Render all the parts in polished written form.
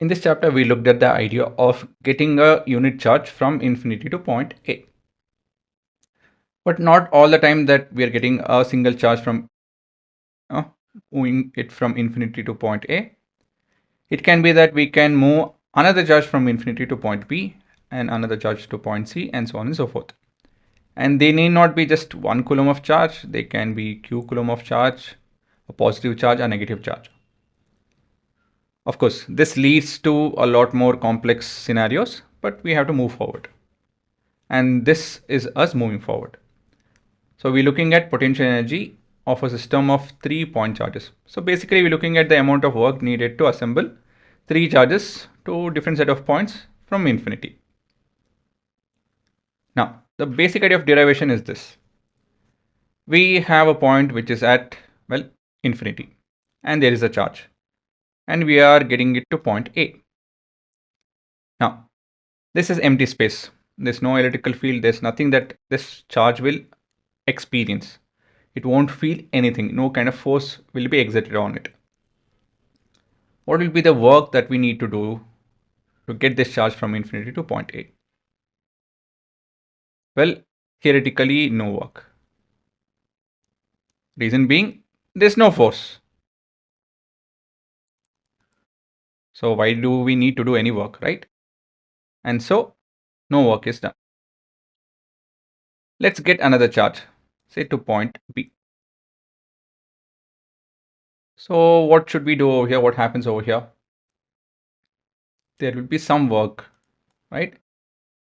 In this chapter, we looked at the idea of getting a unit charge from infinity to point A. But not all the time that we are getting a single charge from moving it from infinity to point A. It can be that we can move another charge from infinity to point B and another charge to point C and so on and so forth. And they need not be just 1 coulomb of charge, they can be q coulomb of charge, a positive charge, a negative charge. Of course, this leads to a lot more complex scenarios, but we have to move forward. And this is us moving forward. So we're looking at potential energy of a system of 3-point charges. So basically we're looking at the amount of work needed to assemble 3 charges to different set of points from infinity. Now, the basic idea of derivation is this. We have a point which is at, well, infinity, and there is a charge, and we are getting it to point A. Now, this is empty space. There's no electrical field. There's nothing that this charge will experience. It won't feel anything. No kind of force will be exerted on it. What will be the work that we need to do to get this charge from infinity to point A? Well, theoretically, no work. Reason being, there's no force. So why do we need to do any work, right? And so, no work is done. Let's get another charge, say to point B. So what should we do over here? What happens over here? There will be some work, right?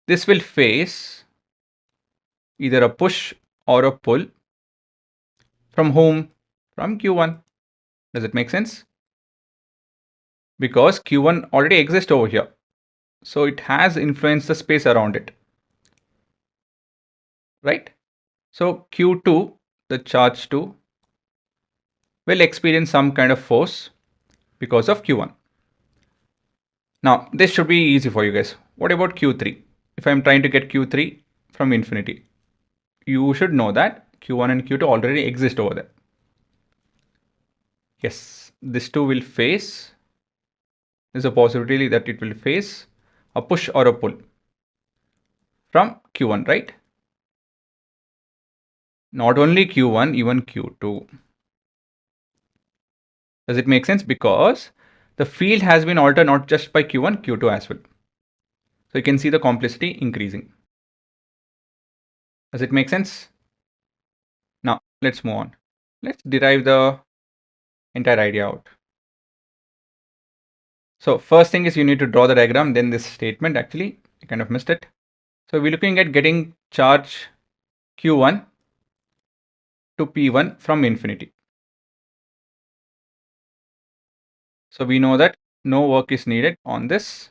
This will face either a push or a pull from whom? From Q1. Does it make sense? Because Q1 already exists over here. So it has influenced the space around it, right? So Q2, the charge 2, will experience some kind of force because of Q1. Now, this should be easy for you guys. What about Q3? If I'm trying to get Q3 from infinity, you should know that Q1 and Q2 already exist over there. Yes, this two will face, there's a possibility that it will face a push or a pull from Q1, right? Not only Q1, even Q2. Does it make sense? Because the field has been altered not just by Q1, Q2 as well. So you can see the complexity increasing. Does it make sense? Now, let's move on. Let's derive the entire idea out. So first thing is you need to draw the diagram, then this statement. Actually, I kind of missed it. So we're looking at getting charge Q1 to P1 from infinity. So we know that no work is needed on this,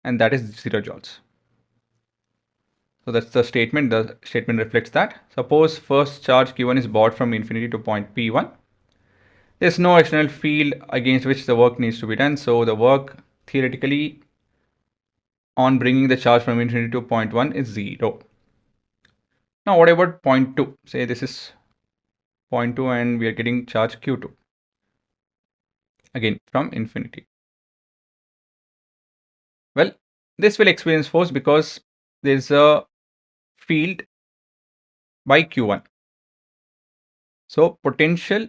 and that is 0 joules. So that's the statement. The statement reflects that. Suppose first charge Q1 is brought from infinity to point P1. There's no external field against which the work needs to be done. So the work theoretically on bringing the charge from infinity to point 1 is 0. Now what about point 2? Say this is point 2 and we are getting charge Q2. Again from infinity. Well, this will experience force because there is a field by Q1. So potential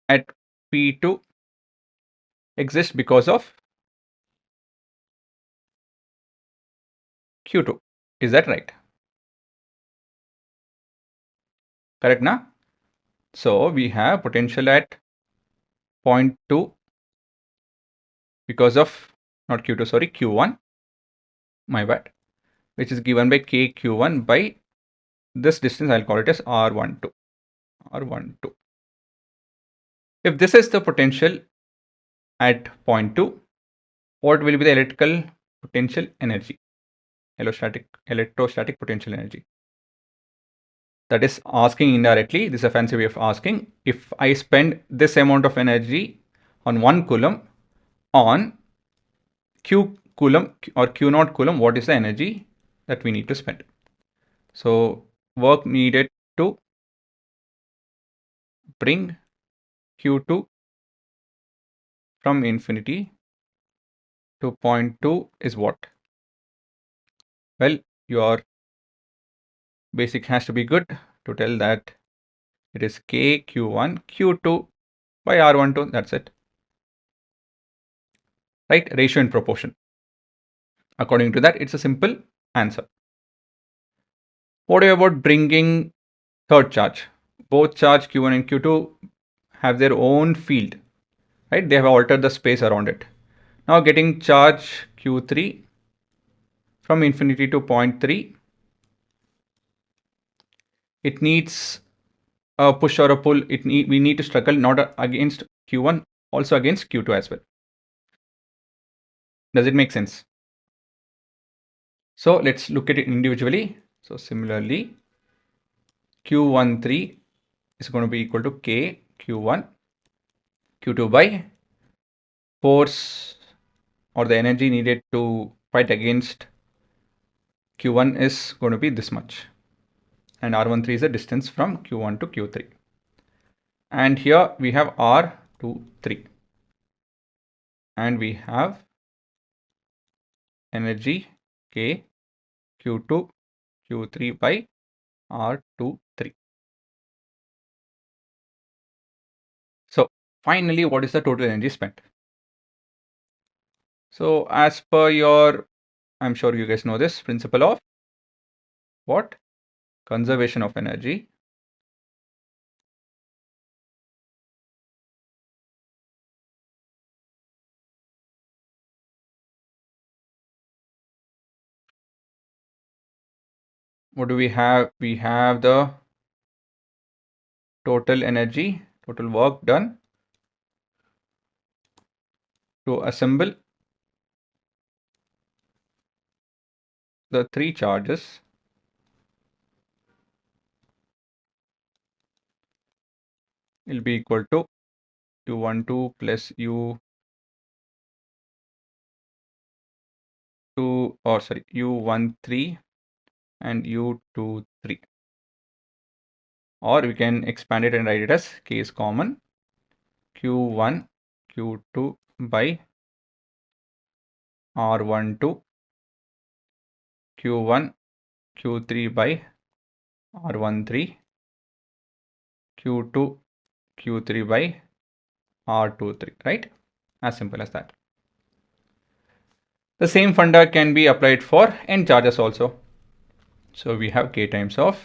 at P2 exists because of Q2. Is that right? Correct now? So we have potential at point 2 because of not Q2, sorry, Q1, my bad, which is given by KQ1 by this distance. I'll call it as R12. R12. If this is the potential at point 2, what will be the electrical potential energy? Electrostatic potential energy. That is asking indirectly, this is a fancy way of asking, if I spend this amount of energy on 1 coulomb on Q coulomb or Q naught coulomb, what is the energy that we need to spend? So work needed to bring Q2 from infinity to point 2 is what? Well, your basic has to be good to tell that it is K Q1 Q2 by R12. That's it. Right? Ratio in proportion. According to that, it's a simple answer. What about bringing third charge? Both charge Q1 and Q2 have their own field, right? They have altered the space around it. Now getting charge Q3 from infinity to point 3, it needs a push or a pull. We need to struggle not against Q1, also against Q2 as well. Does it make sense? So let's look at it individually. So similarly, Q13 is going to be equal to K Q1 Q2 by force or the energy needed to fight against Q1 is going to be this much. And R13 is the distance from Q1 to Q3. And here we have R23. And we have energy K Q2 Q3 by R23. So finally, what is the total energy spent? So as per your, I'm sure you guys know this principle of what? Conservation of energy. What do we have? We have the total energy, total work done to assemble the three charges will be equal to U12 plus U2, or sorry, U13 and U23. Or we can expand it and write it as K is common, Q1 Q2 by R12 Q1 Q3 by R13 Q2 Q3 by R23, right? As simple as that. The same funda can be applied for n charges also. So we have K times of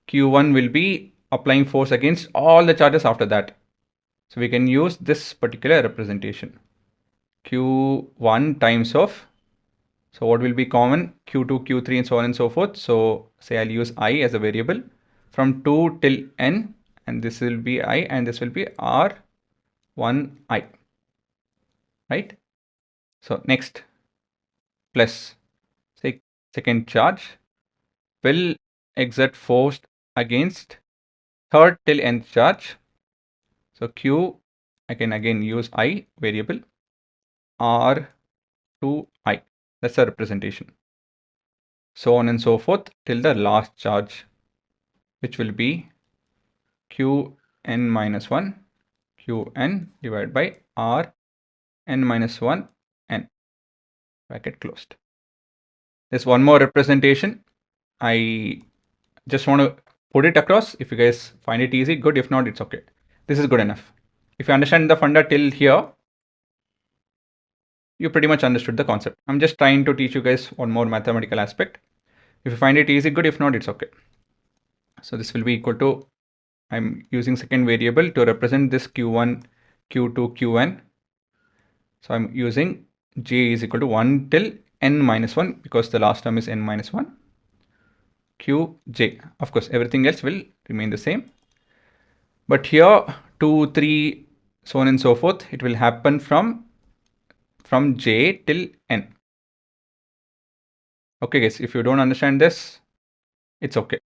Q1 will be applying force against all the charges after that. So we can use this particular representation. Q1 times of, so what will be common? Q2, Q3 and so on and so forth. So say I'll use I as a variable from 2 till n, and this will be I and this will be R1I, right? So next, plus say second charge will exert force against third till nth charge. So Q, I can again use I variable R2I. That's a representation. So on and so forth till the last charge, which will be Qn minus 1 Qn divided by Rn minus 1 n, bracket closed. There's one more representation. I just want to put it across. If you guys find it easy, good. If not, it's okay. This is good enough. If you understand the funda till here, you pretty much understood the concept. I'm just trying to teach you guys one more mathematical aspect. If you find it easy, good. If not, it's okay. So this will be equal to, I'm using second variable to represent this Q1, Q2, Qn. So I'm using J is equal to 1 till n minus 1 because the last term is n minus 1. Qj. Of course, everything else will remain the same. But here 2, 3, so on and so forth, it will happen from j till n. Okay guys, if you don't understand this, it's okay.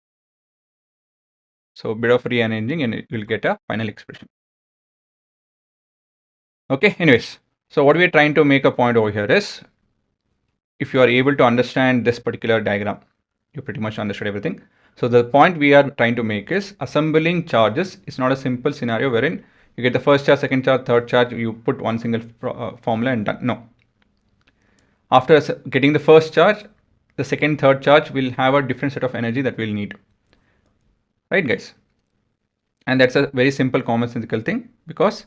So a bit of rearranging and it will get a final expression. Okay, anyways, so what we are trying to make a point over here is, if you are able to understand this particular diagram, you pretty much understood everything. So the point we are trying to make is assembling charges is not a simple scenario wherein you get the first charge, second charge, third charge, you put one single formula and done. No. After getting the first charge, the second, third charge will have a different set of energy that we'll need. Right, guys? And that's a very simple commonsensical thing because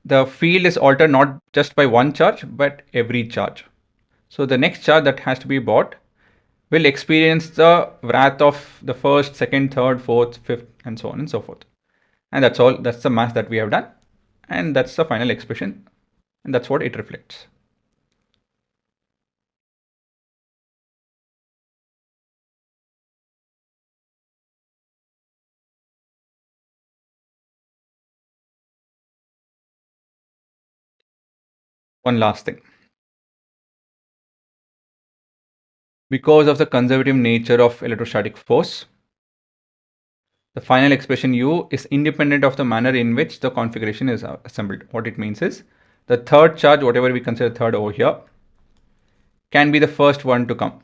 the field is altered not just by one charge but every charge. So the next charge that has to be bought will experience the wrath of the first, second, third, fourth, fifth, and so on and so forth. And that's all. That's the math that we have done. And that's the final expression. And that's what it reflects. One last thing. Because of the conservative nature of electrostatic force, the final expression U is independent of the manner in which the configuration is assembled. What it means is the third charge, whatever we consider third over here, can be the first one to come.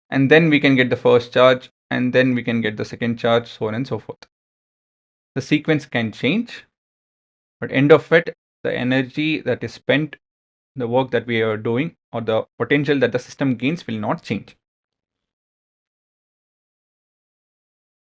And then we can get the first charge, and then we can get the second charge, so on and so forth. The sequence can change, but end of it, the energy that is spent, the work that we are doing, or the potential that the system gains will not change.